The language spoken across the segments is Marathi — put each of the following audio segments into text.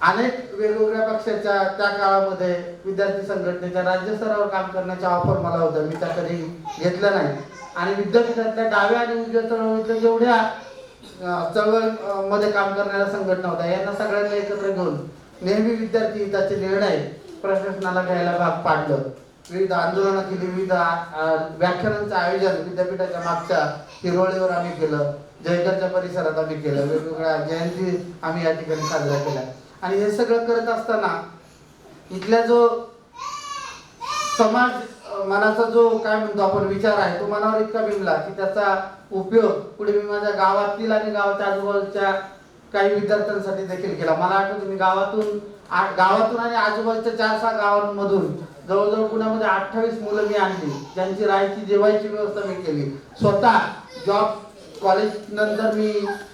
अनेक वेगवेगळ्या पक्षाच्या त्या काळामध्ये विद्यार्थी संघटनेच्या राज्य स्तरावर काम करण्याचा ऑफर मला होता, मी त्या कधी घेतलं नाही. आणि विद्यापीठातल्या डाव्या आणि उजव्या चळवळीतल्या जेवढ्या चळवळ मध्ये काम करणाऱ्या संघटना होत्या, यांना सगळ्यांना एकत्र घेऊन नेहमी विद्यार्थी हिताचे निर्णय प्रशासनाला घ्यायला भाग पाडलं. विविध आंदोलनं केली, विविध व्याख्यानांचं आयोजन विद्यापीठाच्या मागच्या हिरवळीवर आम्ही केलं, जयगडच्या परिसरात आम्ही केलं, वेगवेगळ्या जयंती आम्ही या ठिकाणी साजऱ्या केल्या. आणि हे सगळं करत असताना इथल्या जो समाज मनाचा जो काय म्हणतो आपण विचार आहे, तो मनावर इतका बिंबला की त्याचा उपयोग पुढे मी माझ्या गावातील आणि गावाच्या आजूबाजूच्या काही विद्यार्थ्यांसाठी देखील केला. मला आठवतं मी गावातून आणि आजूबाजूच्या 4-6 गावांमधून जवळजवळ पुण्यामध्ये 28 मुलं मी आणली, ज्यांची राहायची जेवायची व्यवस्था मी केली. स्वतः जॉब कॉलेज नंतर मी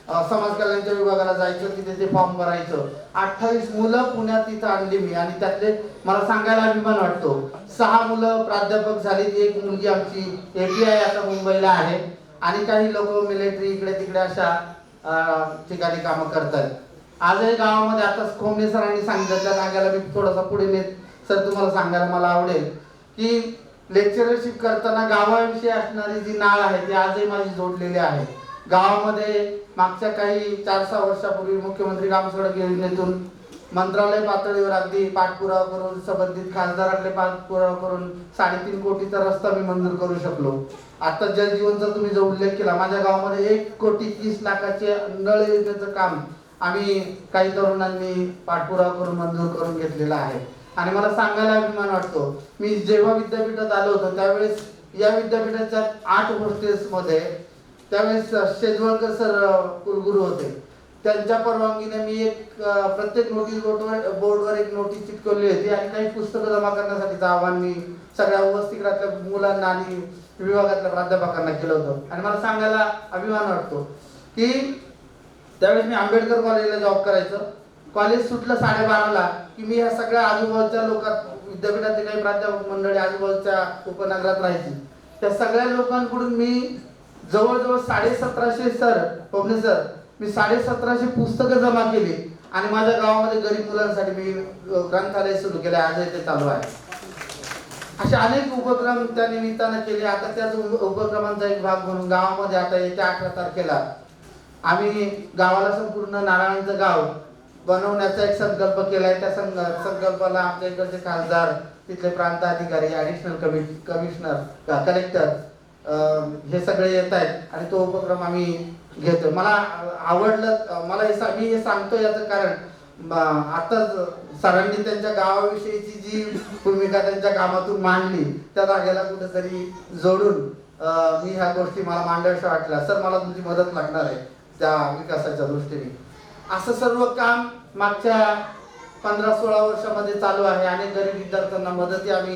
समाज कल्याणच्या विभागाला जायचं, तिथे ते फॉर्म भरायचं. 28 मुलं पुण्यात इथं आणली मी, आणि त्यातले मला सांगायला अभिमान वाटतो 6 मुलं प्राध्यापक झाली. एक मुलगी आमची API आता मुंबईला आहे, आणि काही लोक मिलिटरी इकडे तिकडे अशा ठिकाणी कामं करतात. आजही गावामध्ये आता खोमणे सरांनी सांगितलं, त्या जागेला मी थोडासा पुढे नेत सर तुम्हाला सांगायला मला आवडेल की लेक्चरशिप करताना गावाविषयी असणारी जी नाळ आहे ती आजही माझी जोडलेली आहे. गावामध्ये मागच्या काही 4-6 वर्षापूर्वी मुख्यमंत्री ग्रामसडक योजनेतून मंत्रालय पातळीवर अगदी पाठपुरावा करून, संबंधित खासदाराकडे पाठपुरावा करून 3.5 कोटीचा रस्ता मी मंजूर करू शकलो. आता जल जीवनचा तुम्ही जो उल्लेख केला, माझ्या गावामध्ये 1,30,00,000चे नळ योजनेचं काम आम्ही काही तरुणांनी पाठपुरावा करून मंजूर करून घेतलेला आहे. आणि मला सांगायला अभिमान वाटतो, मी जेव्हा विद्यापीठात आलो होतो त्यावेळेस या विद्यापीठाच्या 8 हॉस्टेल्समध्ये त्यावेळेस शेजवळकर सर कुलगुरू होते. त्यांच्या परवानगीने मी प्रत्येक नोटीस बोर्डवर एक नोटीस चिटकवली होती, आणि काही पुस्तकं जमा करण्यासाठीचं आव्हान मी सगळ्या उपस्थित मुलांना आणि विभागातल्या प्राध्यापकांना केलं होतं. आणि मला सांगायला अभिमान वाटतो की त्यावेळेस मी आंबेडकर कॉलेजला जॉब करायचो. कॉलेज सुटलं 12:30ला की मी ह्या सगळ्या आजूबाजूच्या विद्यापीठातले काही प्राध्यापक मंडळी आजूबाजूच्या उपनगरात राहायची, त्या सगळ्या लोकांकडून मी जवळजवळ 1750 सर पवने सर मी 1750 पुस्तकं जमा केली, आणि माझ्या गावामध्ये गरीब मुलांसाठी मी ग्रंथालय सुरू केले, आजही ते चालू आहे. असे अनेक उपक्रम त्या निमित्तानं केले. आता त्याच उपक्रमांचा एक भाग म्हणून गावामध्ये आता येत्या 18 तारखेला आम्ही गावाला संपूर्ण नारायणाचं गाव बनवण्याचा एक संकल्प केलाय. त्या संकल्पाला आमच्या इकडचे खासदार, तिथले प्रांत अधिकारी, ॲडिशनल कमिशनर, कलेक्टर हे सगळे येत आहेत, आणि तो उपक्रम आम्ही घेतोय. मला आवडलं, मी हे सांगतो याचं कारण आता सरांनी त्यांच्या गावाविषयीची जी भूमिका त्यांच्या कामातून मांडली, त्या जागेला कुठेतरी जोडून मी ह्या गोष्टी मला मांडाव्याशा वाटल्या. सर मला तुमची मदत लागणार आहे त्या विकासाच्या दृष्टीने. असं सर्व काम मागच्या 15-16 वर्षामध्ये चालू आहे. अनेक गरीब विद्यार्थ्यांना मदती आम्ही